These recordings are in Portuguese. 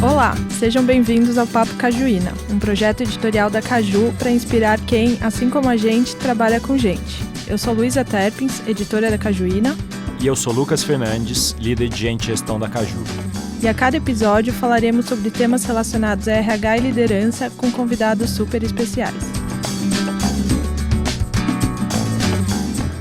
Olá, sejam bem-vindos ao Papo Cajuína, um projeto editorial da Caju para inspirar quem, assim como a gente, trabalha com gente. Eu sou Luísa Terpins, editora da Cajuína. E eu sou Lucas Fernandes, líder de Gente e Gestão da Caju. E a cada episódio falaremos sobre temas relacionados a RH e liderança com convidados super especiais.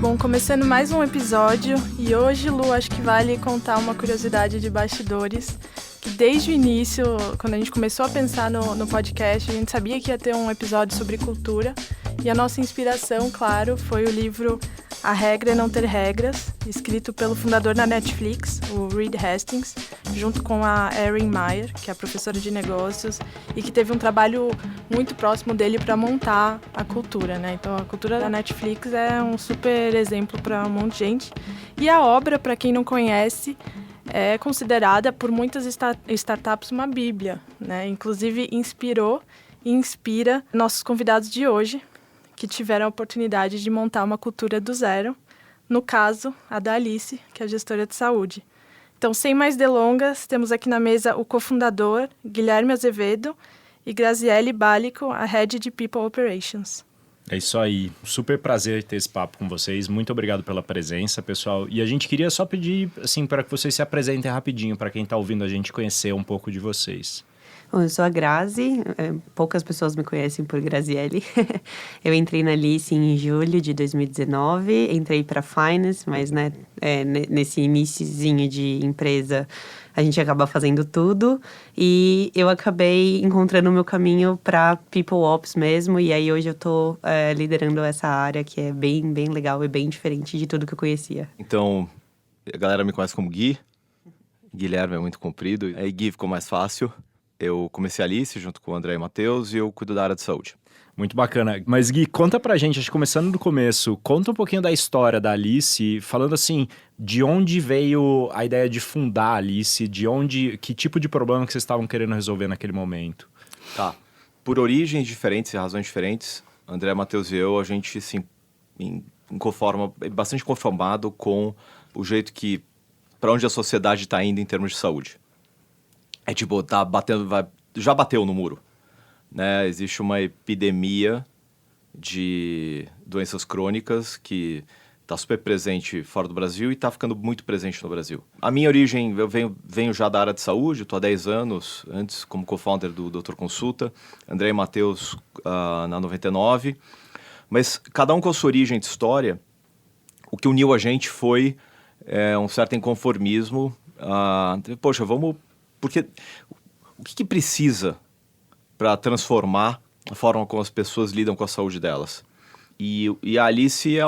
Bom, começando mais um episódio, e hoje, Lu, acho que vale contar uma curiosidade de bastidores, que desde o início, quando a gente começou a pensar no podcast, a gente sabia que ia ter um episódio sobre cultura, e a nossa inspiração, claro, foi o livro A Regra é Não Ter Regras, escrito pelo fundador da Netflix, o Reed Hastings, junto com a Erin Meyer, que é a professora de negócios, e que teve um trabalho muito próximo dele para montar a cultura, né? Então, a cultura da Netflix é um super exemplo para um monte de gente. E a obra, para quem não conhece, é considerada por muitas startups uma bíblia, né? Inclusive, inspirou e inspira nossos convidados de hoje, que tiveram a oportunidade de montar uma cultura do zero, no caso, a da Alice, que é a gestora de saúde. Então, sem mais delongas, temos aqui na mesa o cofundador, Guilherme Azevedo, e Graziele Bálico, a Head de People Operations. É isso aí, super prazer ter esse papo com vocês, muito obrigado pela presença, pessoal. E a gente queria só pedir, assim, para que vocês se apresentem rapidinho, para quem está ouvindo a gente conhecer um pouco de vocês. Bom, eu sou a Grazi, poucas pessoas me conhecem por Graziele. Eu entrei na Alice em julho de 2019, entrei para Finance, mas nesse iniciozinho de empresa a gente acaba fazendo tudo. E eu acabei encontrando o meu caminho para People Ops mesmo, e aí hoje eu tô liderando essa área que é bem, bem legal e bem diferente de tudo que eu conhecia. Então, a galera me conhece como Gui, Guilherme é muito comprido, aí Gui ficou mais fácil. Eu comecei a Alice junto com o André e o Matheus e eu cuido da área de saúde. Muito bacana. Mas Gui, conta pra gente, acho que começando do começo, conta um pouquinho da história da Alice, falando assim, de onde veio a ideia de fundar a Alice, que tipo de problema que vocês estavam querendo resolver naquele momento? Tá. Por origens diferentes e razões diferentes, André, Matheus e eu, a gente se conforma, bastante conformado com o jeito que, para onde a sociedade está indo em termos de saúde. É tipo, tá batendo, já bateu no muro, né? Existe uma epidemia de doenças crônicas que está super presente fora do Brasil e está ficando muito presente no Brasil. A minha origem, eu venho já da área de saúde, estou há 10 anos, antes como co-founder do Dr. Consulta, André e Matheus na 99, mas cada um com a sua origem de história, o que uniu a gente foi um certo inconformismo, poxa, vamos... Porque o que precisa para transformar a forma como as pessoas lidam com a saúde delas? E a Alice é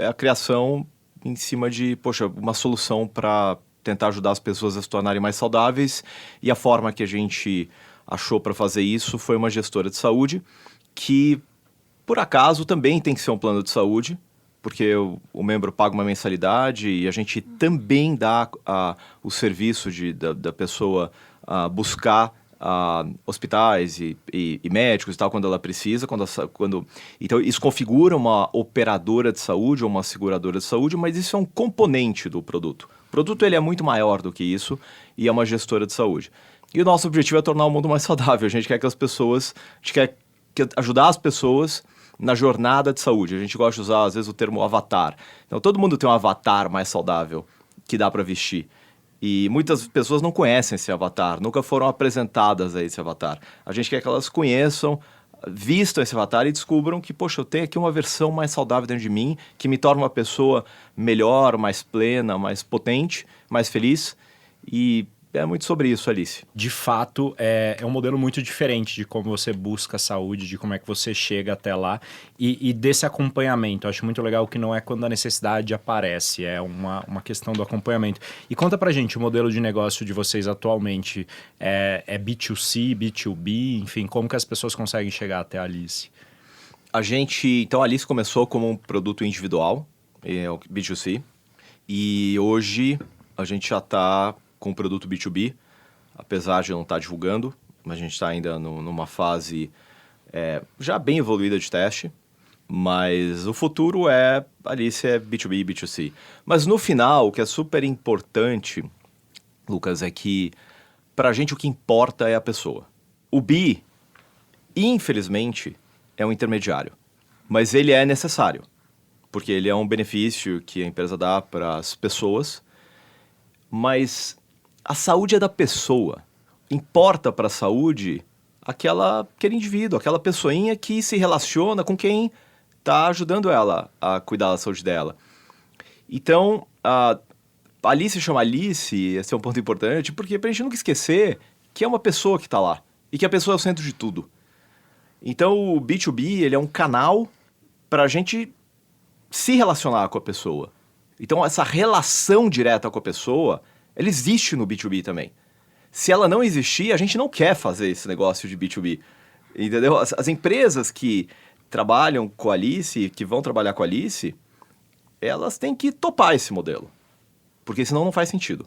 a criação em cima de, uma solução para tentar ajudar as pessoas a se tornarem mais saudáveis. E a forma que a gente achou para fazer isso foi uma gestora de saúde que, por acaso, também tem que ser um plano de saúde, porque o membro paga uma mensalidade e a gente também dá o serviço da pessoa buscar hospitais e médicos e tal, quando ela precisa. Então, isso configura uma operadora de saúde ou uma seguradora de saúde, mas isso é um componente do produto. O produto ele é muito maior do que isso e é uma gestora de saúde. E o nosso objetivo é tornar o mundo mais saudável. A gente quer ajudar as pessoas na jornada de saúde. A gente gosta de usar, às vezes, o termo avatar. Então, todo mundo tem um avatar mais saudável que dá para vestir. E muitas pessoas não conhecem esse avatar, nunca foram apresentadas a esse avatar. A gente quer que elas conheçam, vistam esse avatar e descubram que, eu tenho aqui uma versão mais saudável dentro de mim, que me torna uma pessoa melhor, mais plena, mais potente, mais feliz. E é muito sobre isso, Alice. De fato, é um modelo muito diferente de como você busca a saúde, de como é que você chega até lá e desse acompanhamento. Eu acho muito legal que não é quando a necessidade aparece, é uma questão do acompanhamento. E conta pra gente, o modelo de negócio de vocês atualmente é B2C, B2B, enfim, como que as pessoas conseguem chegar até a Alice? Então a Alice começou como um produto individual, o B2C, e hoje a gente já está com o produto B2B, apesar de não estar divulgando, mas a gente está ainda numa fase já bem evoluída de teste, mas o futuro Alice é B2B e B2C. Mas no final, o que é super importante, Lucas, é que pra gente o que importa é a pessoa. O B, infelizmente, é um intermediário, mas ele é necessário, porque ele é um benefício que a empresa dá para as pessoas, mas a saúde é da pessoa. Importa para a saúde aquele indivíduo, aquela pessoinha que se relaciona com quem está ajudando ela a cuidar da saúde dela. Então, a Alice chama Alice, esse é um ponto importante, porque pra gente nunca esquecer que é uma pessoa que está lá e que a pessoa é o centro de tudo. Então, o B2B, ele é um canal para a gente se relacionar com a pessoa. Então, essa relação direta com a pessoa, ela existe no B2B também. Se ela não existir, a gente não quer fazer esse negócio de B2B. Entendeu? As empresas que trabalham com a Alice, que vão trabalhar com a Alice, elas têm que topar esse modelo. Porque senão não faz sentido.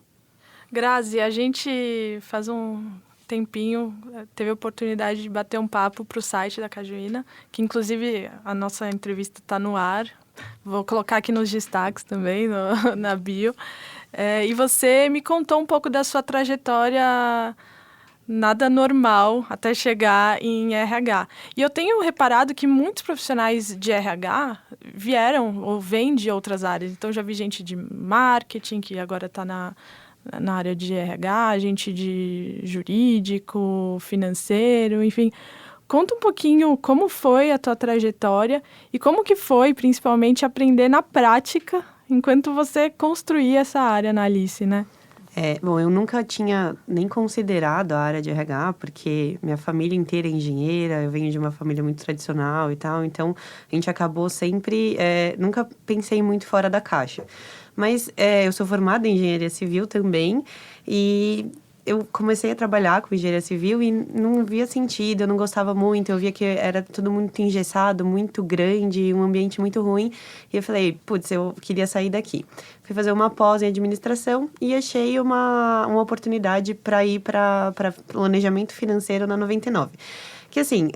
Grazi, a gente faz um tempinho teve a oportunidade de bater um papo para o site da Cajuína, que inclusive a nossa entrevista está no ar. Vou colocar aqui nos destaques também, na bio. E você me contou um pouco da sua trajetória nada normal até chegar em RH. E eu tenho reparado que muitos profissionais de RH vieram ou vêm de outras áreas. Então, já vi gente de marketing, que agora está na área de RH, gente de jurídico, financeiro, enfim. Conta um pouquinho como foi a tua trajetória e como que foi, principalmente, aprender na prática enquanto você construía essa área na Alice, né? Bom, eu nunca tinha nem considerado a área de RH, porque minha família inteira é engenheira, eu venho de uma família muito tradicional e tal, então a gente acabou sempre, nunca pensei muito fora da caixa. Mas eu sou formada em engenharia civil também, e eu comecei a trabalhar com engenharia civil e não via sentido, eu não gostava muito, eu via que era tudo muito engessado, muito grande, um ambiente muito ruim. E eu falei, putz, eu queria sair daqui. Fui fazer uma pós em administração e achei uma oportunidade para ir para planejamento financeiro na 99. Que assim,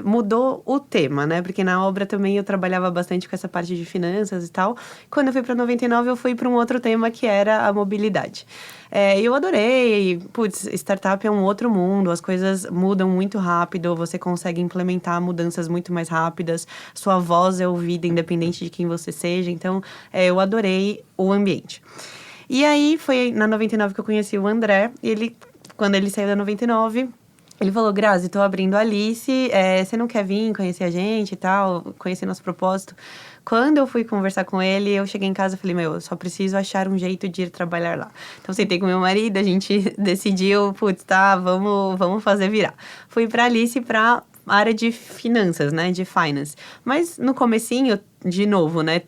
mudou o tema, né? Porque na obra também eu trabalhava bastante com essa parte de finanças e tal. Quando eu fui para 99, eu fui para um outro tema que era a mobilidade. Eu adorei. Putz, startup é um outro mundo, as coisas mudam muito rápido, você consegue implementar mudanças muito mais rápidas, sua voz é ouvida independente de quem você seja. Então, eu adorei o ambiente. E aí, foi na 99 que eu conheci o André. Quando ele saiu da 99... Ele falou, Grazi, tô abrindo a Alice, você não quer vir conhecer a gente e tal, conhecer nosso propósito? Quando eu fui conversar com ele, eu cheguei em casa e falei, eu só preciso achar um jeito de ir trabalhar lá. Então, sentei com meu marido, a gente decidiu, putz, tá, vamos fazer virar. Fui pra Alice pra área de finanças, né, de finance. Mas no comecinho, de novo, né,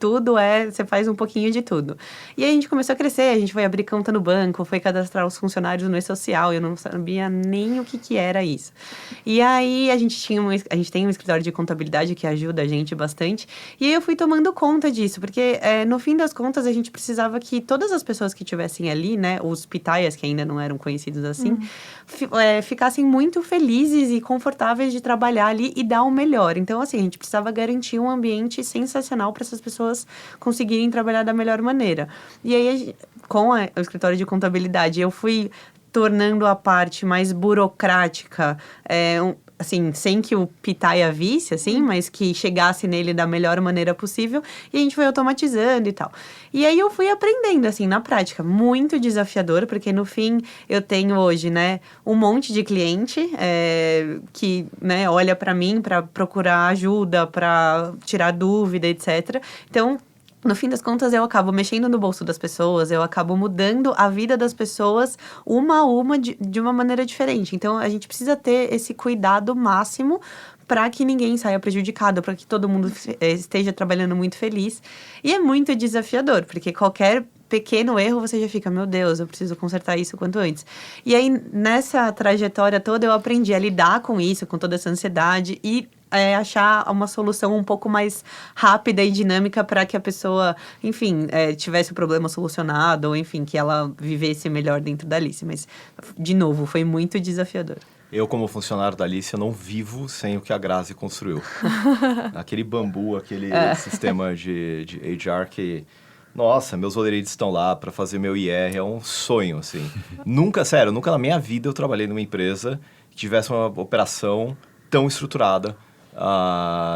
você faz um pouquinho de tudo. E aí a gente começou a crescer, a gente foi abrir conta no banco, foi cadastrar os funcionários no E-Social, eu não sabia nem o que era isso. E aí a gente tem um escritório de contabilidade que ajuda a gente bastante, e aí eu fui tomando conta disso, porque no fim das contas a gente precisava que todas as pessoas que estivessem ali, né, os pitaias, que ainda não eram conhecidos assim, ficassem muito felizes e confortáveis de trabalhar ali e dar o melhor. Então, assim, a gente precisava garantir um ambiente sensacional para essas pessoas conseguirem trabalhar da melhor maneira. E aí, com o escritório de contabilidade, eu fui tornando a parte mais burocrática, assim, sem que o pitaia visse, assim, mas que chegasse nele da melhor maneira possível, e a gente foi automatizando e tal. E aí eu fui aprendendo, assim, na prática, muito desafiador, porque no fim eu tenho hoje, né, um monte de cliente que, né, olha para mim para procurar ajuda, para tirar dúvida, etc. Então, no fim das contas, eu acabo mexendo no bolso das pessoas, eu acabo mudando a vida das pessoas uma a uma de uma maneira diferente. Então, a gente precisa ter esse cuidado máximo para que ninguém saia prejudicado, para que todo mundo esteja trabalhando muito feliz. E é muito desafiador, porque qualquer pequeno erro, você já fica, meu Deus, eu preciso consertar isso o quanto antes. E aí, nessa trajetória toda, eu aprendi a lidar com isso, com toda essa ansiedade e achar uma solução um pouco mais rápida e dinâmica para que a pessoa, enfim, tivesse o problema solucionado ou, enfim, que ela vivesse melhor dentro da Alice. Mas, de novo, foi muito desafiador. Eu, como funcionário da Alice, eu não vivo sem o que a Grazi construiu. Aquele bambu, aquele sistema de HR que Nossa, meus olheiros estão lá para fazer meu IR, é um sonho, assim. Nunca na minha vida eu trabalhei numa empresa que tivesse uma operação tão estruturada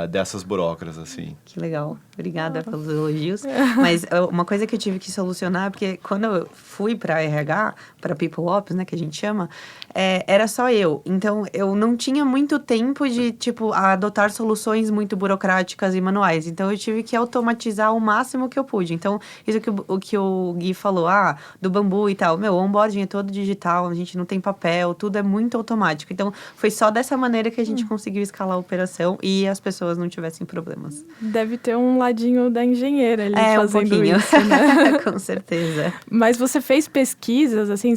dessas burocratas, assim. Que legal. Obrigada pelos elogios. Mas uma coisa que eu tive que solucionar, porque quando eu fui para RH, para People Ops, né, que a gente chama, era só eu. Então, eu não tinha muito tempo de, tipo, adotar soluções muito burocráticas e manuais. Então, eu tive que automatizar o máximo que eu pude. Então, isso que o Gui falou, do bambu e tal. Meu, o onboarding é todo digital, a gente não tem papel, tudo é muito automático. Então, foi só dessa maneira que a gente conseguiu escalar a operação e as pessoas não tivessem problemas. Deve ter um ladinho da engenheira ali fazendo um isso, né? Com certeza. Mas você fez pesquisas, assim,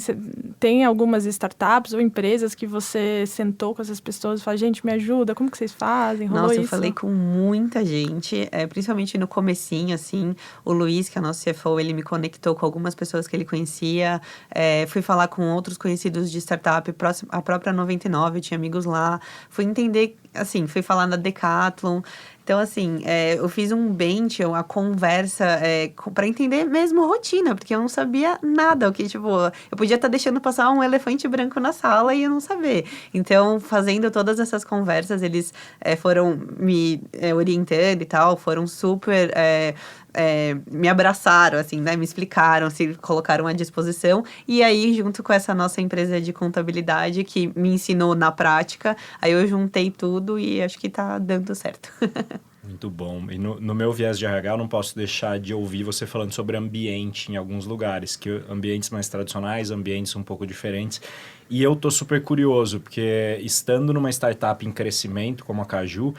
tem algumas startups ou empresas que você sentou com essas pessoas e falou, gente, me ajuda, como que vocês fazem? Rolou Nossa, isso? eu falei com muita gente, principalmente no comecinho, assim, o Luiz, que é o nosso CFO, ele me conectou com algumas pessoas que ele conhecia, fui falar com outros conhecidos de startup, a própria 99, eu tinha amigos lá, fui entender, assim, fui falar na Decathlon. Então, assim, eu fiz um bench, uma conversa para entender mesmo rotina, porque eu não sabia nada. Tipo, eu podia estar deixando passar um elefante branco na sala e eu não saber. Então, fazendo todas essas conversas, eles foram me orientando e tal, foram super... me abraçaram, assim, né? Me explicaram, se colocaram à disposição. E aí, junto com essa nossa empresa de contabilidade, que me ensinou na prática, aí eu juntei tudo e acho que tá dando certo. Muito bom. E no meu viés de RH, eu não posso deixar de ouvir você falando sobre ambiente em alguns lugares, que ambientes mais tradicionais, ambientes um pouco diferentes. E eu tô super curioso, porque estando numa startup em crescimento como a Caju,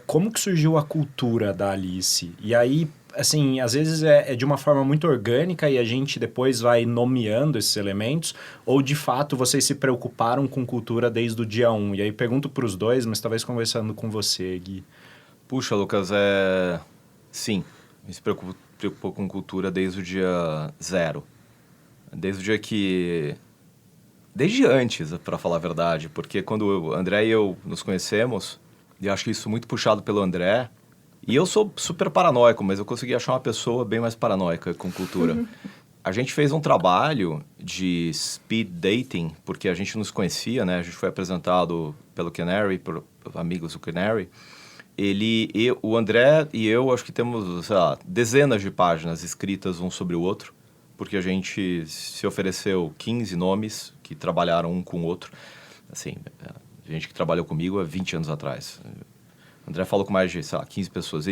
como que surgiu a cultura da Alice? E aí, assim, às vezes é de uma forma muito orgânica e a gente depois vai nomeando esses elementos, ou de fato vocês se preocuparam com cultura desde o dia 1? E aí pergunto para os dois, mas talvez conversando com você, Gui. Puxa, Lucas, sim, me preocupou com cultura desde o dia 0. Desde o dia que... Desde antes, para falar a verdade, porque quando o André e eu nos conhecemos, e acho que isso muito puxado pelo André, e eu sou super paranoico, mas eu consegui achar uma pessoa bem mais paranoica com cultura. A gente fez um trabalho de speed dating, porque a gente nos conhecia, né? A gente foi apresentado pelo Canary, por amigos do Canary. O André e eu, acho que temos, sei lá, dezenas de páginas escritas um sobre o outro, porque a gente se ofereceu 15 nomes que trabalharam um com o outro. Assim, gente que trabalhou comigo há 20 anos atrás. O André falou com mais de, sei lá, 15 pessoas.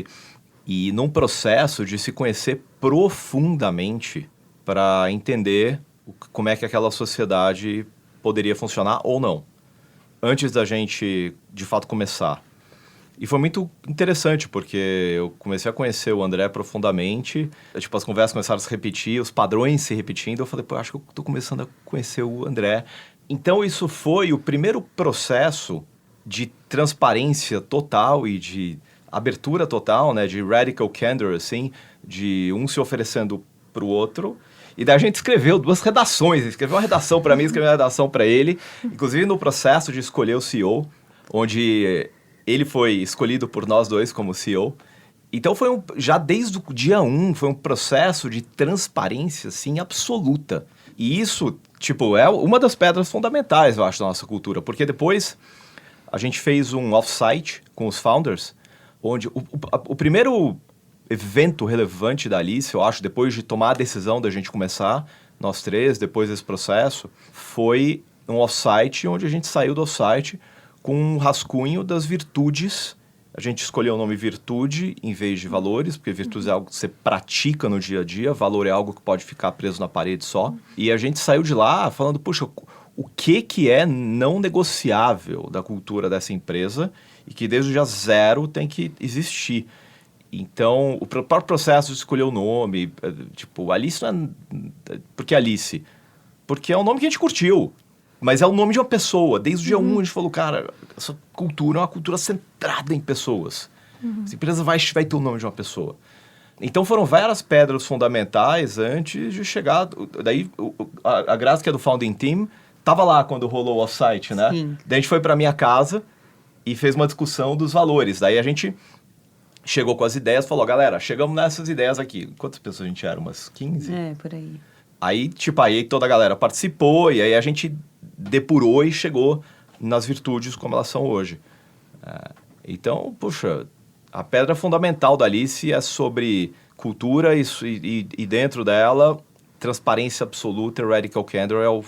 E num processo de se conhecer profundamente para entender como é que aquela sociedade poderia funcionar ou não, antes da gente, de fato, começar. E foi muito interessante, porque eu comecei a conhecer o André profundamente, tipo, as conversas começaram a se repetir, os padrões se repetindo, eu falei, pô, acho que eu tô começando a conhecer o André. Então, isso foi o primeiro processo de transparência total e de abertura total, né, de radical candor, assim, de um se oferecendo pro outro. E daí a gente escreveu 2 redações, escreveu uma redação para mim, escreveu uma redação para ele, inclusive no processo de escolher o CEO, onde... Ele foi escolhido por nós dois como CEO. Então, já desde o dia 1, foi um processo de transparência, assim, absoluta. E isso, tipo, é uma das pedras fundamentais, eu acho, da nossa cultura. Porque depois, a gente fez um off-site com os founders, onde o primeiro evento relevante da Alice, eu acho, depois de tomar a decisão da gente começar, nós 3, depois desse processo, foi um off-site, onde a gente saiu do off-site com um rascunho das virtudes. A gente escolheu o nome virtude em vez de valores, porque virtude é algo que você pratica no dia a dia, valor é algo que pode ficar preso na parede só. E a gente saiu de lá falando, puxa, o que é não negociável da cultura dessa empresa e que desde o dia 0 tem que existir. Então, o próprio processo de escolher o nome, tipo, Alice não é... Por que Alice? Porque é um nome que a gente curtiu. Mas é o nome de uma pessoa. Desde o dia 1 a gente falou, cara, essa cultura é uma cultura centrada em pessoas. Essa empresa vai ter o nome de uma pessoa. Então foram várias pedras fundamentais antes de chegar... Daí a Graça, que é do Founding Team, estava lá quando rolou o off-site, né? Sim. Daí a gente foi para minha casa e fez uma discussão dos valores. Daí a gente chegou com as ideias, falou, galera, chegamos nessas ideias aqui. Quantas pessoas a gente era? Umas 15? Por aí. Aí, aí toda a galera participou e aí a gente depurou e chegou nas virtudes como elas são hoje. Então, puxa, a pedra fundamental da Alice é sobre cultura e dentro dela, transparência absoluta e radical candor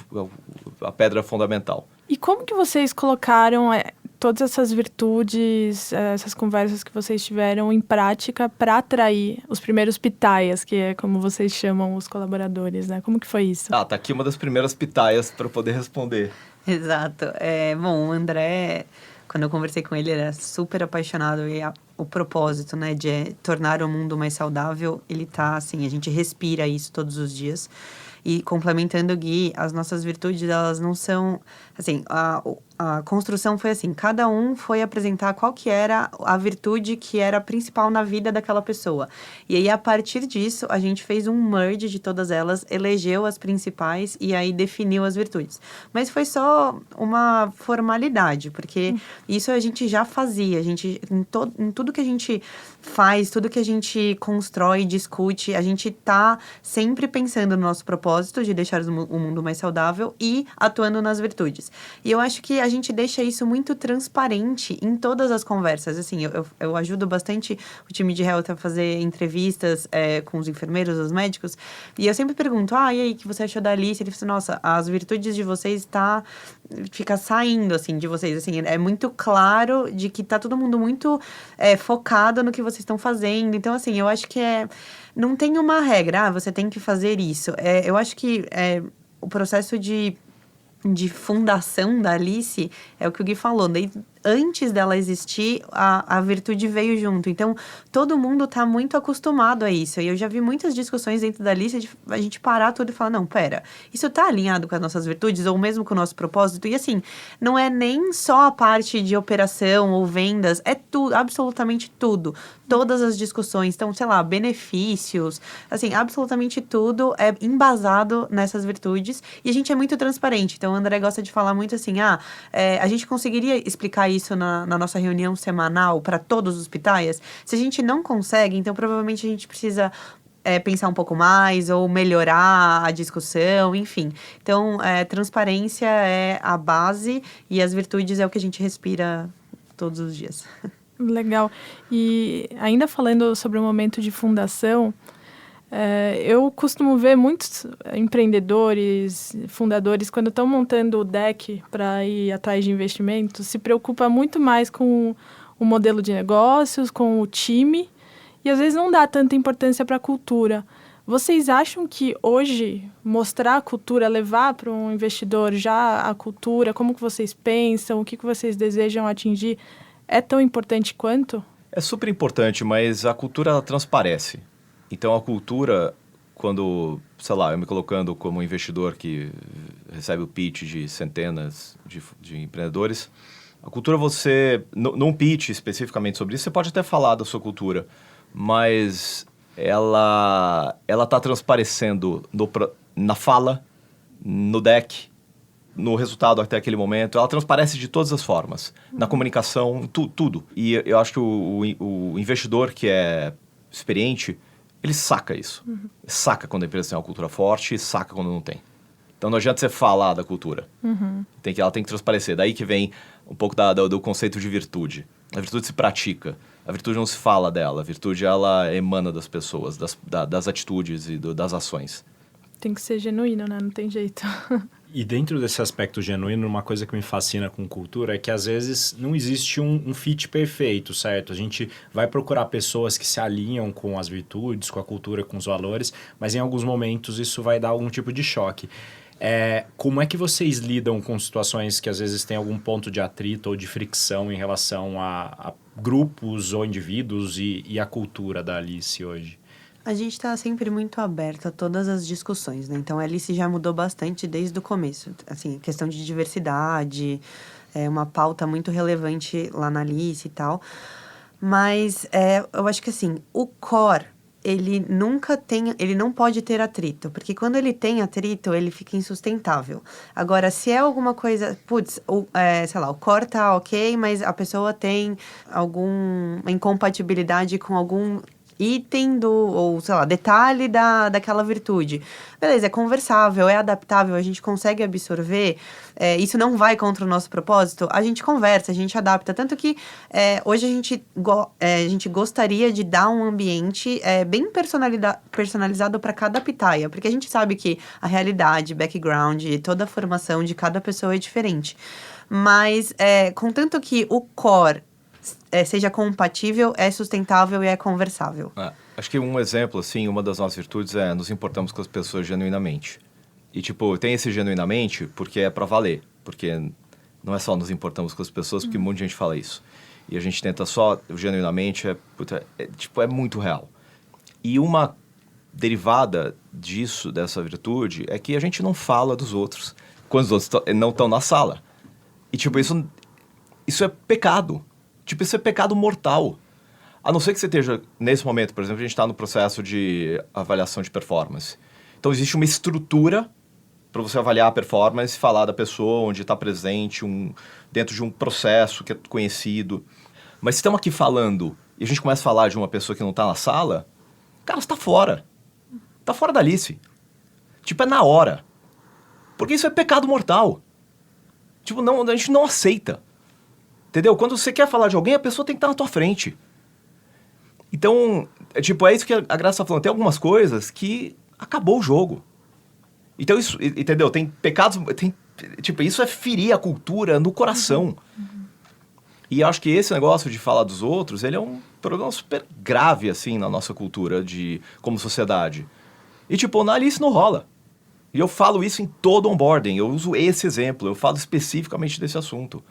a pedra fundamental. E como que vocês colocaram todas essas virtudes, essas conversas que vocês tiveram em prática para atrair os primeiros pitaias, que é como vocês chamam os colaboradores, né? Como que foi isso? Tá aqui uma das primeiras pitaias para poder responder. Exato. Bom, o André, quando eu conversei com ele, ele era super apaixonado e o propósito, né, de tornar o mundo mais saudável, ele tá assim, a gente respira isso todos os dias. E complementando o Gui, as nossas virtudes, elas não são, assim, a construção foi assim, cada um foi apresentar qual que era a virtude que era principal na vida daquela pessoa. E aí, a partir disso, a gente fez um merge de todas elas, elegeu as principais e aí definiu as virtudes. Mas foi só uma formalidade, porque isso a gente já fazia, a gente, em tudo que a gente faz, tudo que a gente constrói, discute, a gente tá sempre pensando no nosso propósito de deixar o mundo mais saudável e atuando nas virtudes. E eu acho que a gente deixa isso muito transparente em todas as conversas. Assim, eu ajudo bastante o time de health a fazer entrevistas com os enfermeiros, os médicos, e eu sempre pergunto, e aí, o que você achou da Alice? Ele falou, nossa, as virtudes de vocês fica saindo, assim, de vocês, assim, é muito claro de que tá todo mundo muito focado no que vocês estão fazendo. Então, assim, eu acho que não tem uma regra, você tem que fazer isso. Eu acho que o processo de fundação da Alice é o que o Gui falou, daí antes dela existir, a virtude veio junto. Então, todo mundo está muito acostumado a isso. E eu já vi muitas discussões dentro da Alice de a gente parar tudo e falar, não, pera, isso está alinhado com as nossas virtudes ou mesmo com o nosso propósito? E assim, não é nem só a parte de operação ou vendas, é tudo, absolutamente tudo. Todas as discussões, então, sei lá, benefícios, assim, absolutamente tudo é embasado nessas virtudes e a gente é muito transparente. Então, o André gosta de falar muito assim, a gente conseguiria explicar isso na nossa reunião semanal para todos os pitaias? Se a gente não consegue, então provavelmente a gente precisa pensar um pouco mais ou melhorar a discussão, enfim. Então, transparência é a base e as virtudes é o que a gente respira todos os dias. Legal. E ainda falando sobre o momento de fundação, eu costumo ver muitos empreendedores, fundadores, quando estão montando o deck para ir atrás de investimentos, se preocupa muito mais com o modelo de negócios, com o time, e às vezes não dá tanta importância para a cultura. Vocês acham que hoje mostrar a cultura, levar para um investidor já a cultura, como que vocês pensam, o que vocês desejam atingir, é tão importante quanto? É super importante, mas a cultura ela transparece. Então, a cultura, quando, sei lá, eu me colocando como investidor que recebe o pitch de centenas de empreendedores, a cultura você, num pitch especificamente sobre isso, você pode até falar da sua cultura, mas ela está transparecendo na fala, no deck, no resultado até aquele momento, ela transparece de todas as formas, na comunicação, tudo. E eu acho que o investidor que é experiente, ele saca isso. Saca quando a empresa tem uma cultura forte e saca quando não tem. Então não adianta você falar da cultura. Ela tem que transparecer. Daí que vem um pouco do conceito de virtude. A virtude se pratica. A virtude não se fala dela. A virtude, ela emana das pessoas, das atitudes e das ações. Tem que ser genuíno, né? Não tem jeito. E dentro desse aspecto genuíno, uma coisa que me fascina com cultura é que às vezes não existe um fit perfeito, certo? A gente vai procurar pessoas que se alinham com as virtudes, com a cultura, com os valores, mas em alguns momentos isso vai dar algum tipo de choque. Como é que vocês lidam com situações que às vezes tem algum ponto de atrito ou de fricção em relação a grupos ou indivíduos e a cultura da Alice hoje? A gente está sempre muito aberto a todas as discussões, né? Então, a Alice já mudou bastante desde o começo. Assim, questão de diversidade, é uma pauta muito relevante lá na Alice e tal. Mas eu acho que, assim, o core, ele não pode ter atrito, porque quando ele tem atrito, ele fica insustentável. Agora, se é alguma coisa, sei lá, o core tá ok, mas a pessoa tem alguma incompatibilidade com algum item ou sei lá, detalhe daquela virtude. Beleza, é conversável, é adaptável, a gente consegue absorver, isso não vai contra o nosso propósito, a gente conversa, a gente adapta. Tanto que hoje a gente gostaria de dar um ambiente bem personalizado para cada pitaia, porque a gente sabe que a realidade, background, toda a formação de cada pessoa é diferente. Mas, contanto que o core seja compatível, é sustentável e é conversável. Acho que um exemplo, assim, uma das nossas virtudes é nos importamos com as pessoas genuinamente. E, tipo, tem esse genuinamente porque é pra valer. Porque não é só nos importamos com as pessoas, porque um monte de gente fala isso. E a gente tenta só, genuinamente, é muito real. E uma derivada disso, dessa virtude, é que a gente não fala dos outros quando os outros não estão na sala. E, tipo, isso é pecado. Tipo, isso é pecado mortal. A não ser que você esteja, nesse momento, por exemplo, a gente está no processo de avaliação de performance. Então, existe uma estrutura para você avaliar a performance, falar da pessoa, onde está presente, dentro de um processo que é conhecido. Mas se estamos aqui falando e a gente começa a falar de uma pessoa que não está na sala, cara, você está fora. Está fora da Alice. Tipo, é na hora. Porque isso é pecado mortal. Tipo, a gente não aceita. Entendeu? Quando você quer falar de alguém, a pessoa tem que estar na tua frente. Então, é isso que a Graça está falando. Tem algumas coisas que acabou o jogo. Então, isso, entendeu? Tem pecados... isso é ferir a cultura no coração. E acho que esse negócio de falar dos outros, ele é um problema super grave, assim, na nossa cultura como sociedade. E, na Alice não rola. E eu falo isso em todo onboarding. Eu uso esse exemplo. Eu falo especificamente desse assunto.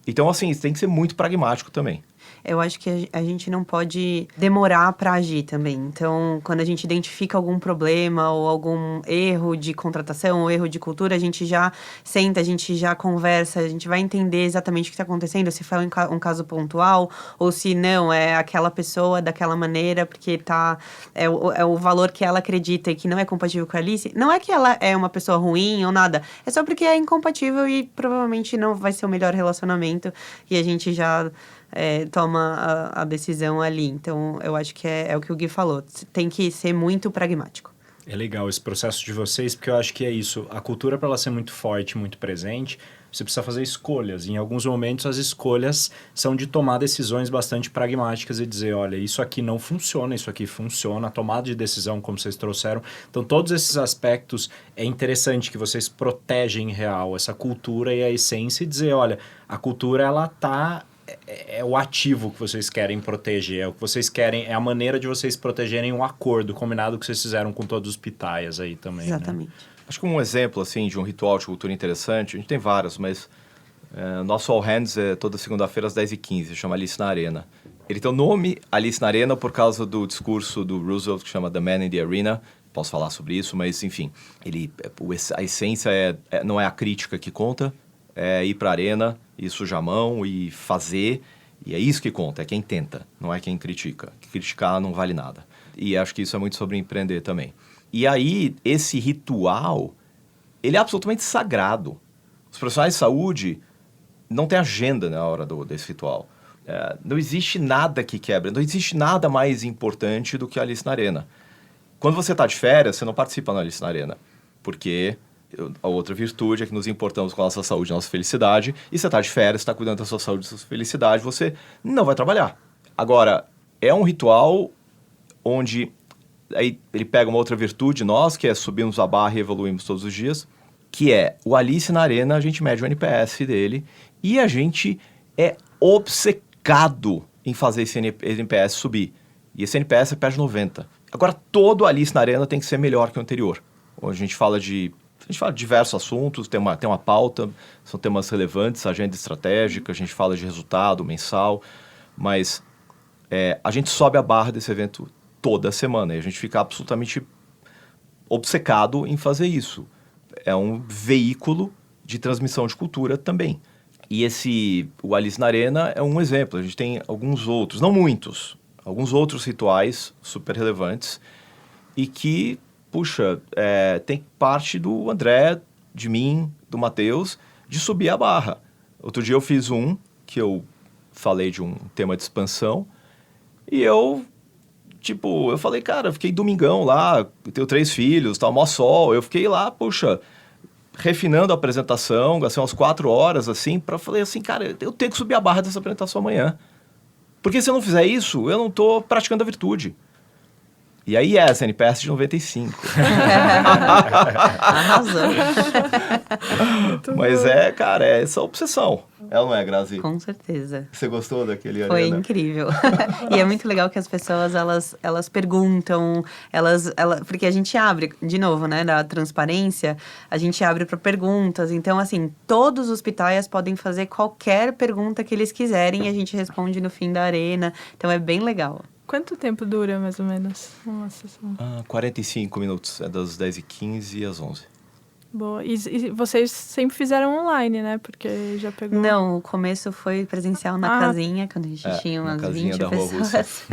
Então, assim, tem que ser muito pragmático também. Eu acho que a gente não pode demorar para agir também. Então, quando a gente identifica algum problema ou algum erro de contratação ou erro de cultura, a gente já senta, a gente já conversa, a gente vai entender exatamente o que está acontecendo, se foi um caso pontual ou se não, é aquela pessoa daquela maneira, porque é o valor que ela acredita e que não é compatível com a Alice. Não é que ela é uma pessoa ruim ou nada, é só porque é incompatível e provavelmente não vai ser o melhor relacionamento e a gente já... toma a decisão ali. Então, eu acho que é o que o Gui falou. Tem que ser muito pragmático. É legal esse processo de vocês, porque eu acho que é isso. A cultura, para ela ser muito forte, muito presente, você precisa fazer escolhas. E em alguns momentos, as escolhas são de tomar decisões bastante pragmáticas e dizer, olha, isso aqui não funciona, isso aqui funciona. A tomada de decisão, como vocês trouxeram. Então, todos esses aspectos, é interessante que vocês protegem em real essa cultura e a essência e dizer, olha, a cultura, ela tá... É o ativo que vocês querem proteger, é o que vocês querem, é a maneira de vocês protegerem um acordo combinado que vocês fizeram com todos os pitaias aí também. Exatamente. Né? Acho que um exemplo, assim, de um ritual de cultura interessante, a gente tem vários, mas nosso All Hands é toda segunda-feira às 10h15, chama Alice na Arena. Ele tem o nome Alice na Arena por causa do discurso do Roosevelt que chama The Man in the Arena. Posso falar sobre isso, mas enfim, a essência não é a crítica que conta, é ir para a arena e sujar a mão e fazer, e é isso que conta, é quem tenta, não é quem critica. Criticar não vale nada. E acho que isso é muito sobre empreender também. E aí, esse ritual, ele é absolutamente sagrado. Os profissionais de saúde não têm agenda na hora desse ritual. Não existe nada que quebra, não existe nada mais importante do que a Alice na Arena. Quando você está de férias, você não participa na Alice na Arena, porque... A outra virtude é que nos importamos com a nossa saúde e a nossa felicidade. E você está de férias, está cuidando da sua saúde e da sua felicidade, você não vai trabalhar. Agora, é um ritual onde aí ele pega uma outra virtude nós, que é subirmos a barra e evoluímos todos os dias, que é o Alice na Arena, a gente mede o NPS dele e a gente é obcecado em fazer esse NPS subir. E esse NPS é perto de 90. Agora, todo Alice na Arena tem que ser melhor que o anterior. Onde a gente fala de diversos assuntos, tem uma pauta, são temas relevantes, agenda estratégica, a gente fala de resultado mensal, mas a gente sobe a barra desse evento toda semana e a gente fica absolutamente obcecado em fazer isso. É um veículo de transmissão de cultura também. E o Alice na Arena é um exemplo, a gente tem alguns outros, não muitos, alguns outros rituais super relevantes e que, puxa, tem parte do André, de mim, do Matheus, de subir a barra. Outro dia eu fiz que eu falei de um tema de expansão, e eu falei, cara, eu fiquei domingão lá, eu tenho 3 filhos, tá, mó sol, eu fiquei lá, puxa, refinando a apresentação, gastei umas 4 horas, assim, falei assim, cara, eu tenho que subir a barra dessa apresentação amanhã. Porque se eu não fizer isso, eu não tô praticando a virtude. E aí NPS de 95. Arrasou. Mas cara, é essa obsessão. Ela não é, Grazi? Com certeza. Você gostou daquele Foi arena? incrível. E é muito legal que as pessoas, elas perguntam, porque a gente abre, de novo, né, da transparência, a gente abre para perguntas. Então, assim, todos os pitaias podem fazer qualquer pergunta que eles quiserem e a gente responde no fim da arena. Então, é bem legal. Quanto tempo dura, mais ou menos, uma sessão? 45 minutos. É das 10h15 às 11h. Boa. E vocês sempre fizeram online, né? Porque já pegou... Não, o começo foi presencial na casinha, quando a gente tinha umas 20 pessoas.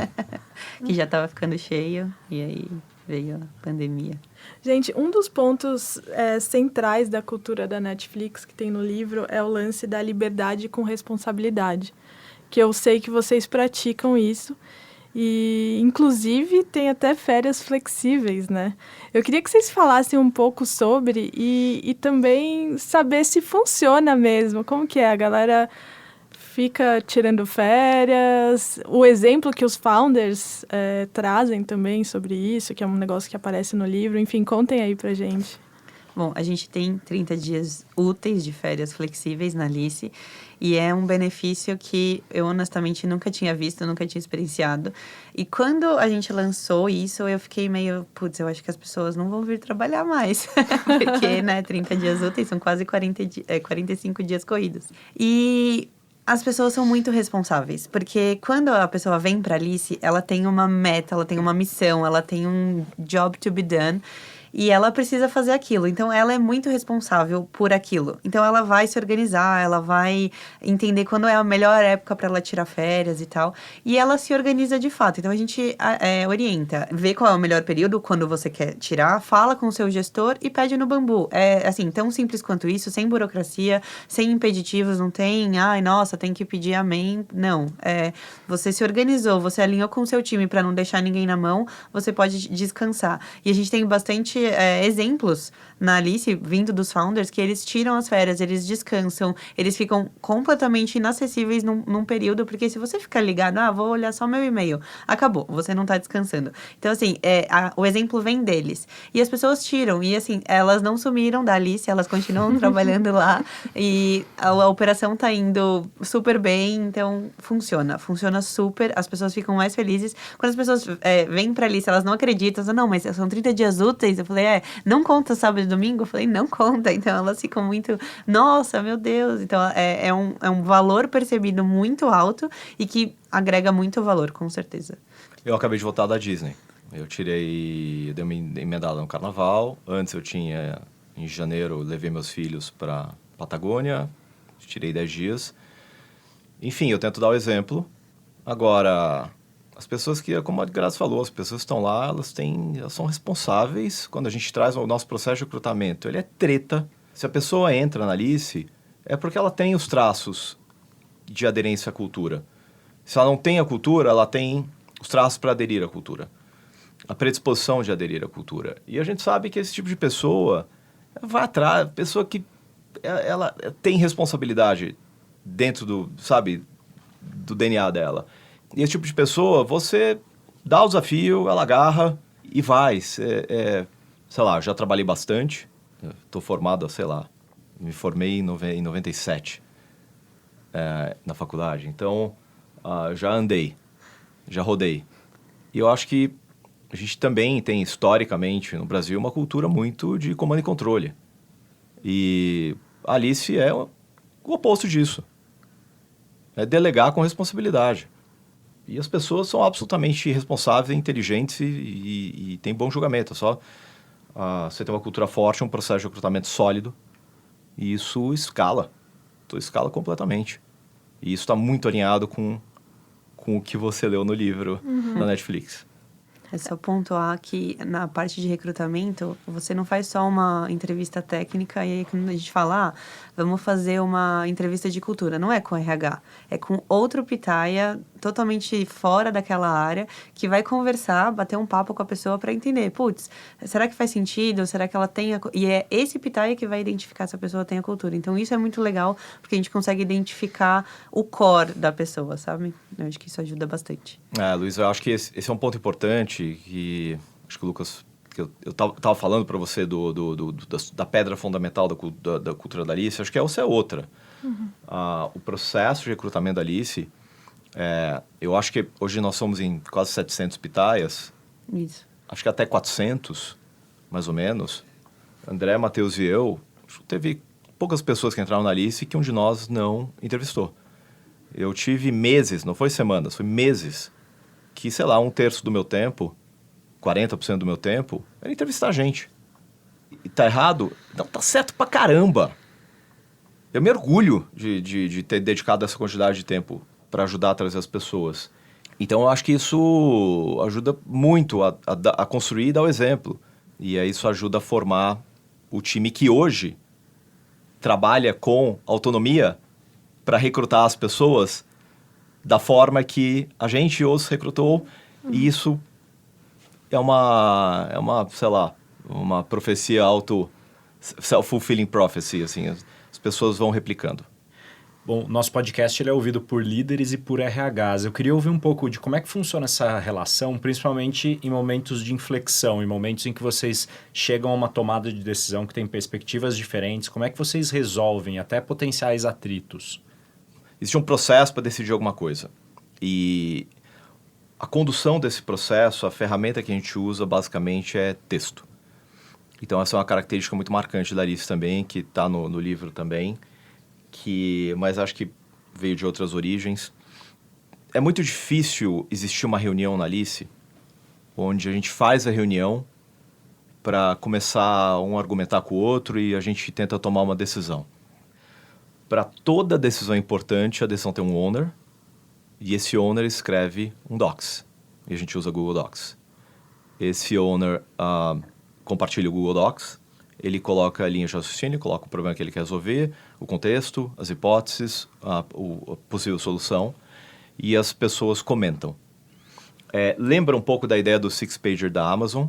Que já estava ficando cheio. E aí veio a pandemia. Gente, um dos pontos centrais da cultura da Netflix que tem no livro é o lance da liberdade com responsabilidade. Que eu sei que vocês praticam isso. E, inclusive, tem até férias flexíveis, né? Eu queria que vocês falassem um pouco sobre e também saber se funciona mesmo. Como que é? A galera fica tirando férias? O exemplo que os founders trazem também sobre isso, que é um negócio que aparece no livro. Enfim, contem aí pra gente. Bom, a gente tem 30 dias úteis de férias flexíveis na Alice e é um benefício que eu honestamente nunca tinha visto, nunca tinha experienciado. E quando a gente lançou isso, eu fiquei meio, putz, eu acho que as pessoas não vão vir trabalhar mais. Porque, né, 30 dias úteis são quase 45 dias corridos. E as pessoas são muito responsáveis, porque quando a pessoa vem para Alice, ela tem uma meta, ela tem uma missão, ela tem um job to be done. E ela precisa fazer aquilo. Então, ela é muito responsável por aquilo. Então, ela vai se organizar, ela vai entender quando é a melhor época para ela tirar férias e tal. E ela se organiza de fato. Então, a gente orienta. Vê qual é o melhor período quando você quer tirar, fala com o seu gestor e pede no Bambu. É, assim, tão simples quanto isso, sem burocracia, sem impeditivos, não tem, ai, nossa, tem que pedir amém. Não. Você se organizou, você alinhou com o seu time para não deixar ninguém na mão, você pode descansar. E a gente tem bastante exemplos na Alice, vindo dos founders, que eles tiram as férias, eles descansam, eles ficam completamente inacessíveis num período, porque se você ficar ligado, vou olhar só meu e-mail, acabou, você não tá descansando. Então, assim, o exemplo vem deles. E as pessoas tiram, e assim, elas não sumiram da Alice, elas continuam trabalhando lá, e a operação tá indo super bem, então funciona super, as pessoas ficam mais felizes. Quando as pessoas vêm pra Alice, elas não acreditam, não, mas são 30 dias úteis, eu falei, não conta sábado e domingo? Eu falei, não conta. Então, elas ficam muito, nossa, meu Deus. Então, é um valor percebido muito alto e que agrega muito valor, com certeza. Eu acabei de voltar da Disney. Eu dei uma emendada no carnaval. Antes eu tinha, em janeiro, levei meus filhos para Patagônia. Tirei 10 dias. Enfim, eu tento dar o exemplo. Agora, as pessoas que, como a Grazi falou, as pessoas que estão lá, elas são responsáveis. Quando a gente traz o nosso processo de recrutamento, ele é treta. Se a pessoa entra na Alice, é porque ela tem os traços de aderência à cultura. Se ela não tem a cultura, ela tem os traços para aderir à cultura. A predisposição de aderir à cultura. E a gente sabe que esse tipo de pessoa vai atrás, pessoa que ela tem responsabilidade dentro do DNA dela. E esse tipo de pessoa, você dá o desafio, ela agarra e vai. Sei lá, já trabalhei bastante. Estou formado, me formei em 97 na faculdade. Então, já andei, já rodei. E eu acho que a gente também tem, historicamente, no Brasil, uma cultura muito de comando e controle. E a Alice é o oposto disso. É delegar com responsabilidade. E as pessoas são absolutamente responsáveis, inteligentes e têm bom julgamento. É só você ter uma cultura forte, um processo de recrutamento sólido. E isso escala. Então, escala completamente. E isso está muito alinhado com com o que você leu no livro da Netflix. É só pontuar que na parte de recrutamento, você não faz só uma entrevista técnica e aí quando a gente fala, vamos fazer uma entrevista de cultura. Não é com RH, é com outro pitaia totalmente fora daquela área que vai conversar, bater um papo com a pessoa para entender, putz, será que faz sentido? Será que ela tem a... E é esse pitaia que vai identificar se a pessoa tem a cultura. Então isso é muito legal porque a gente consegue identificar o core da pessoa, sabe? Eu acho que isso ajuda bastante. Luiz, eu acho que esse é um ponto importante que acho que o Lucas, que eu tava falando para você da pedra fundamental da cultura da Alice, acho que essa é outra. O processo de recrutamento da Alice, eu acho que hoje nós somos em quase 700 pitaias. Isso. Acho que até 400, mais ou menos. André, Matheus e eu, teve poucas pessoas que entraram na Alice que um de nós não entrevistou. Eu tive meses, não foi semanas, foi meses, que, sei lá, 1/3 do meu tempo, 40% do meu tempo, era entrevistar gente. E tá errado? Não, tá certo pra caramba. Eu me orgulho de ter dedicado essa quantidade de tempo para ajudar a trazer as pessoas. Então, eu acho que isso ajuda muito a construir e dar o exemplo. E aí isso ajuda a formar o time que hoje trabalha com autonomia para recrutar as pessoas da forma que a gente os recrutou. E isso é uma, sei lá, uma profecia self-fulfilling prophecy, assim, as pessoas vão replicando. Bom, nosso podcast ele é ouvido por líderes e por RHs. Eu queria ouvir um pouco de como é que funciona essa relação, principalmente em momentos de inflexão, em momentos em que vocês chegam a uma tomada de decisão que tem perspectivas diferentes. Como é que vocês resolvem até potenciais atritos? Existe um processo para decidir alguma coisa. E a condução desse processo, a ferramenta que a gente usa, basicamente, é texto. Então, essa é uma característica muito marcante da Alice também, que está no livro também, mas acho que veio de outras origens. É muito difícil existir uma reunião na Alice, onde a gente faz a reunião para começar um a argumentar com o outro e a gente tenta tomar uma decisão. Para toda decisão importante, a decisão tem um owner, e esse owner escreve um docs, e a gente usa Google Docs. Esse owner compartilha o Google Docs, ele coloca a linha de raciocínio, coloca o problema que ele quer resolver, o contexto, as hipóteses, a possível solução, e as pessoas comentam. Lembra um pouco da ideia do six-pager da Amazon,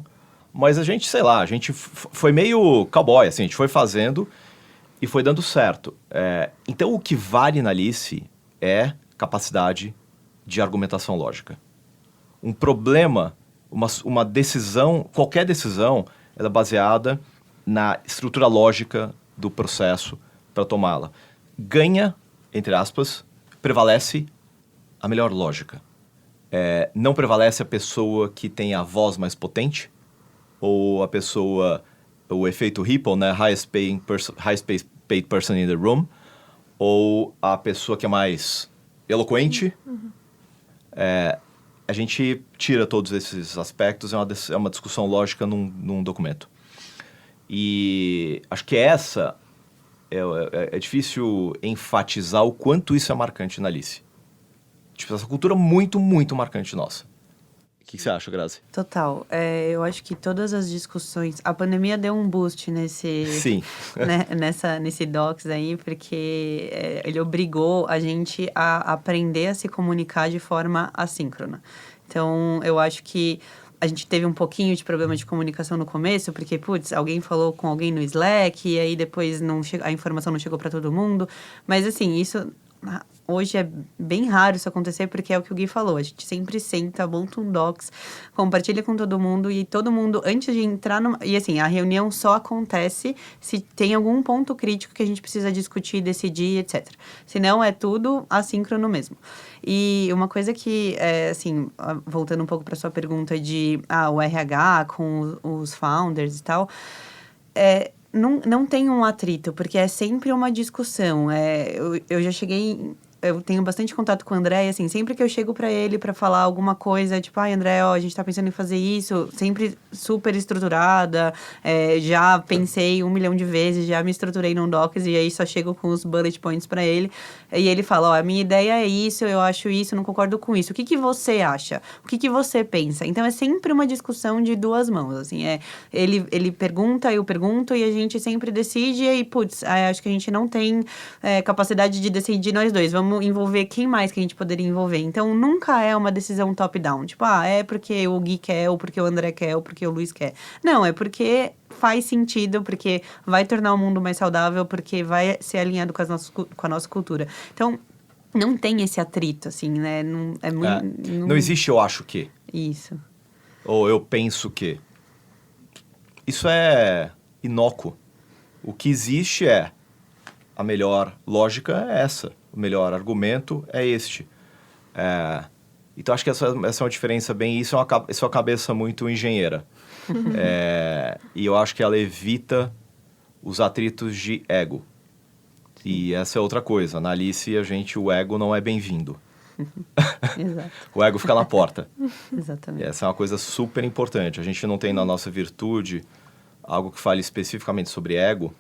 mas a gente, sei lá, a gente foi meio cowboy, assim, a gente foi fazendo e foi dando certo. Então, o que vale na Alice é capacidade de argumentação lógica. Um problema, uma decisão, qualquer decisão, ela é baseada na estrutura lógica do processo para tomá-la. Ganha, entre aspas, prevalece a melhor lógica. Não prevalece a pessoa que tem a voz mais potente, ou a pessoa, o efeito Ripple, né? Highest paid person in the room, ou a pessoa que é mais eloquente. A gente tira todos esses aspectos, é uma discussão lógica num documento. E acho que é difícil enfatizar o quanto isso é marcante na Alice. Tipo, essa cultura muito, muito marcante nossa. O que você acha, Grazi? Total. Eu acho que todas as discussões... A pandemia deu um boost Sim. nesse docs aí, porque ele obrigou a gente a aprender a se comunicar de forma assíncrona. Então, eu acho que a gente teve um pouquinho de problema de comunicação no começo, porque, putz, alguém falou com alguém no Slack, e aí depois a informação não chegou para todo mundo. Mas, assim, isso... Hoje é bem raro isso acontecer, porque é o que o Gui falou. A gente sempre senta, monta um docs, compartilha com todo mundo, e todo mundo, antes de entrar numa... E assim, a reunião só acontece se tem algum ponto crítico que a gente precisa discutir, decidir, etc. Senão, é tudo assíncrono mesmo. E uma coisa que, assim, voltando um pouco para sua pergunta de o RH com os founders e tal... Não tem um atrito, porque é sempre uma discussão. Eu já cheguei eu tenho bastante contato com o André, e assim, sempre que eu chego pra ele pra falar alguma coisa, tipo, ai, André, ó, a gente tá pensando em fazer isso, sempre super estruturada, já pensei 1 milhão de vezes, já me estruturei num Docs, e aí só chego com os bullet points pra ele, e ele fala, ó, a minha ideia é isso, eu acho isso, não concordo com isso, o que que você acha? O que que você pensa? Então, é sempre uma discussão de 2 mãos, assim, ele pergunta, eu pergunto, e a gente sempre decide, e aí, putz, acho que a gente não tem capacidade de decidir nós dois, vamos envolver quem mais que a gente poderia envolver. Então, nunca é uma decisão top-down, tipo, é porque o Gui quer, ou porque o André quer, ou porque o Luiz quer. Não, é porque faz sentido, porque vai tornar o mundo mais saudável, porque vai ser alinhado com a nossa cultura. Então, não tem esse atrito, assim, né? Não, é muito, não existe eu acho que. Isso. Ou eu penso que. Isso é inócuo. O que existe é a melhor lógica é essa. O melhor argumento é este. Então, acho que essa é uma diferença bem... Isso é uma cabeça muito engenheira. E eu acho que ela evita os atritos de ego. E essa é outra coisa. Na Alice, o ego não é bem-vindo. Exato. O ego fica na porta. Exatamente. E essa é uma coisa super importante. A gente não tem na nossa virtude algo que fale especificamente sobre ego,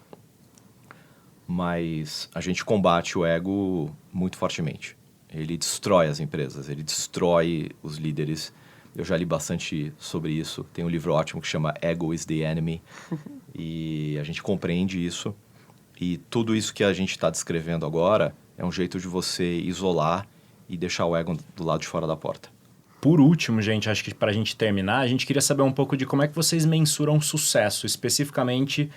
mas a gente combate o ego muito fortemente. Ele destrói as empresas, ele destrói os líderes. Eu já li bastante sobre isso. Tem um livro ótimo que chama Ego is the Enemy. E a gente compreende isso. E tudo isso que a gente está descrevendo agora é um jeito de você isolar e deixar o ego do lado de fora da porta. Por último, gente, acho que para a gente terminar, a gente queria saber um pouco de como é que vocês mensuram sucesso, especificamente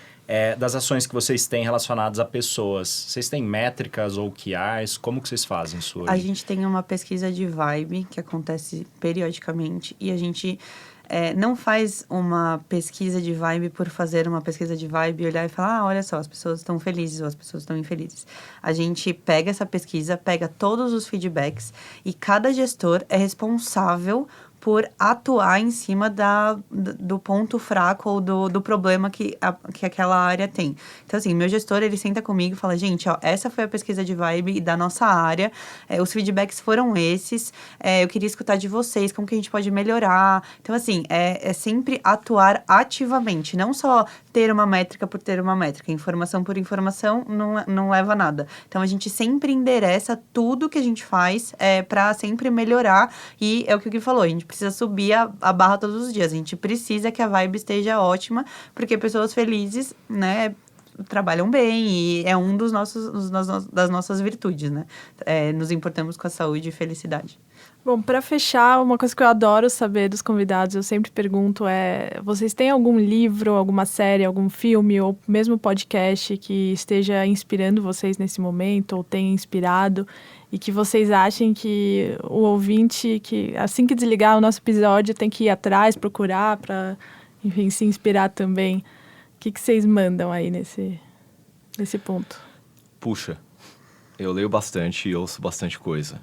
das ações que vocês têm relacionadas a pessoas. Vocês têm métricas ou OKRs? Como que vocês fazem isso hoje? A gente tem uma pesquisa de vibe que acontece periodicamente e a gente não faz uma pesquisa de vibe por fazer uma pesquisa de vibe e olhar e falar, olha só, as pessoas estão felizes ou as pessoas estão infelizes. A gente pega essa pesquisa, pega todos os feedbacks e cada gestor é responsável por atuar em cima do ponto fraco ou do problema que aquela área tem. Então, assim, meu gestor, ele senta comigo e fala, gente, ó, essa foi a pesquisa de vibe da nossa área, os feedbacks foram esses, eu queria escutar de vocês, como que a gente pode melhorar. Então, assim, é sempre atuar ativamente, não só ter uma métrica por ter uma métrica. Informação por informação não leva a nada. Então, a gente sempre endereça tudo que a gente faz para sempre melhorar e é o que o Gui falou, a gente precisa subir a barra todos os dias. A gente precisa que a vibe esteja ótima, porque pessoas felizes, né, trabalham bem e é um das nossas virtudes, né? Nos importamos com a saúde e felicidade. Bom, para fechar, uma coisa que eu adoro saber dos convidados, eu sempre pergunto vocês têm algum livro, alguma série, algum filme ou mesmo podcast que esteja inspirando vocês nesse momento ou tenha inspirado e que vocês achem que o ouvinte, que assim que desligar o nosso episódio, tem que ir atrás, procurar para, enfim, se inspirar também? O que vocês mandam aí nesse ponto? Puxa, eu leio bastante e ouço bastante coisa.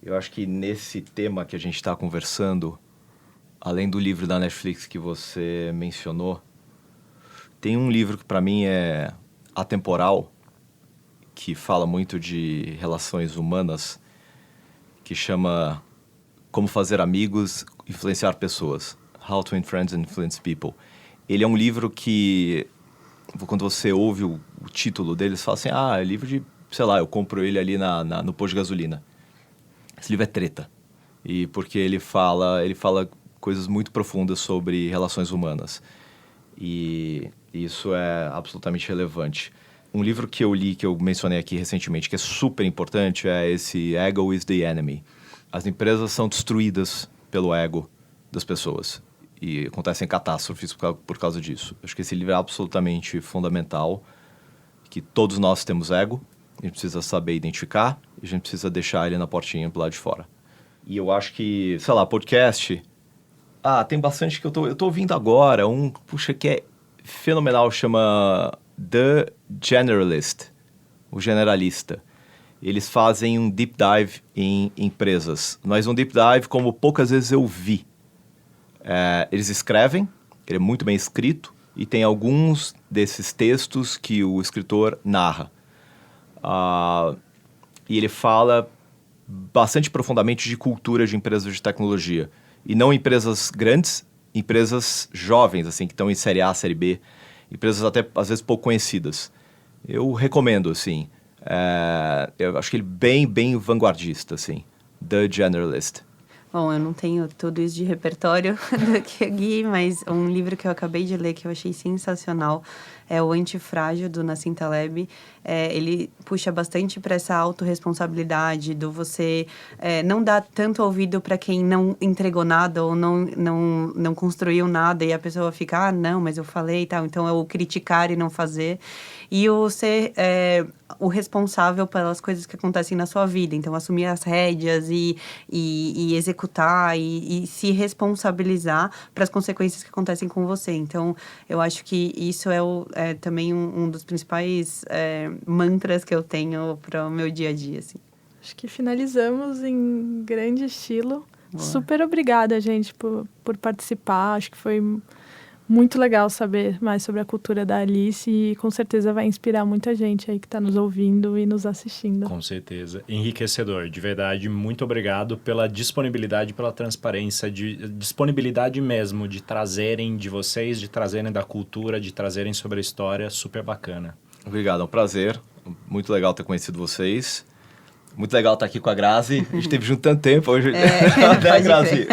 Eu acho que nesse tema que a gente está conversando, além do livro da Netflix que você mencionou, tem um livro que para mim é atemporal, que fala muito de relações humanas, que chama Como Fazer Amigos, Influenciar Pessoas. How to Win Friends and Influence People. Ele é um livro que, quando você ouve o título dele, você fala assim, é livro de, sei lá, eu compro ele ali no posto de gasolina. Esse livro é treta. E porque ele fala coisas muito profundas sobre relações humanas. E isso é absolutamente relevante. Um livro que eu li, que eu mencionei aqui recentemente, que é super importante, é esse Ego is the Enemy. As empresas são destruídas pelo ego das pessoas. E acontecem catástrofes por causa disso. Acho que esse livro é absolutamente fundamental, que todos nós temos ego, a gente precisa saber identificar, e a gente precisa deixar ele na portinha pro lado de fora. E eu acho que, sei lá, podcast... tem bastante que eu tô ouvindo agora, que é fenomenal, chama The Generalist, o generalista. Eles fazem um deep dive em empresas, mas um deep dive como poucas vezes eu vi. Eles escrevem, ele é muito bem escrito, e tem alguns desses textos que o escritor narra. e ele fala bastante profundamente de cultura de empresas de tecnologia. E não empresas grandes, empresas jovens, assim, que estão em série A, série B, empresas até, às vezes, pouco conhecidas. Eu recomendo, assim. Eu acho que ele é bem vanguardista, assim. The Generalist. Bom, eu não tenho tudo isso de repertório do que eu Gui, mas um livro que eu acabei de ler que eu achei sensacional é o Antifrágil, do Nassim Taleb. Ele puxa bastante para essa autorresponsabilidade do você não dar tanto ouvido para quem não entregou nada ou não construiu nada e a pessoa fica, não, mas eu falei e tal. Então, é o criticar e não fazer. E o ser o responsável pelas coisas que acontecem na sua vida. Então, assumir as rédeas e executar e se responsabilizar para as consequências que acontecem com você. Então, eu acho que isso é também um dos principais mantras que eu tenho para o meu dia a dia, assim. Acho que finalizamos em grande estilo. Boa. Super obrigada, gente, por participar. Acho que foi muito legal saber mais sobre a cultura da Alice e com certeza vai inspirar muita gente aí que está nos ouvindo e nos assistindo. Com certeza. Enriquecedor. De verdade, muito obrigado pela disponibilidade, pela transparência, disponibilidade mesmo de trazerem de vocês, de trazerem da cultura, de trazerem sobre a história. Super bacana. Obrigado, é um prazer. Muito legal ter conhecido vocês. Muito legal estar aqui com a Grazi. A gente esteve junto tanto tempo hoje. Né, Grazi?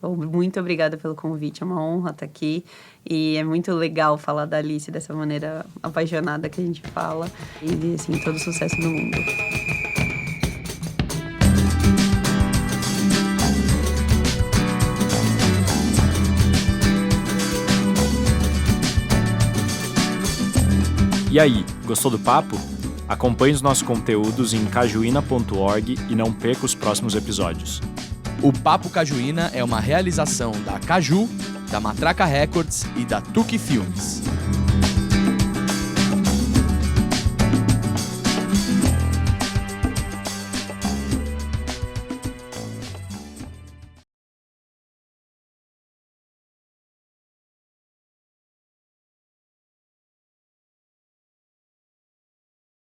Muito obrigada pelo convite. É uma honra estar aqui. E é muito legal falar da Alice dessa maneira apaixonada que a gente fala. E, assim, todo sucesso no mundo. E aí, gostou do papo? Acompanhe os nossos conteúdos em cajuína.org e não perca os próximos episódios. O Papo Cajuína é uma realização da Caju, da Matraca Records e da Tuque Filmes.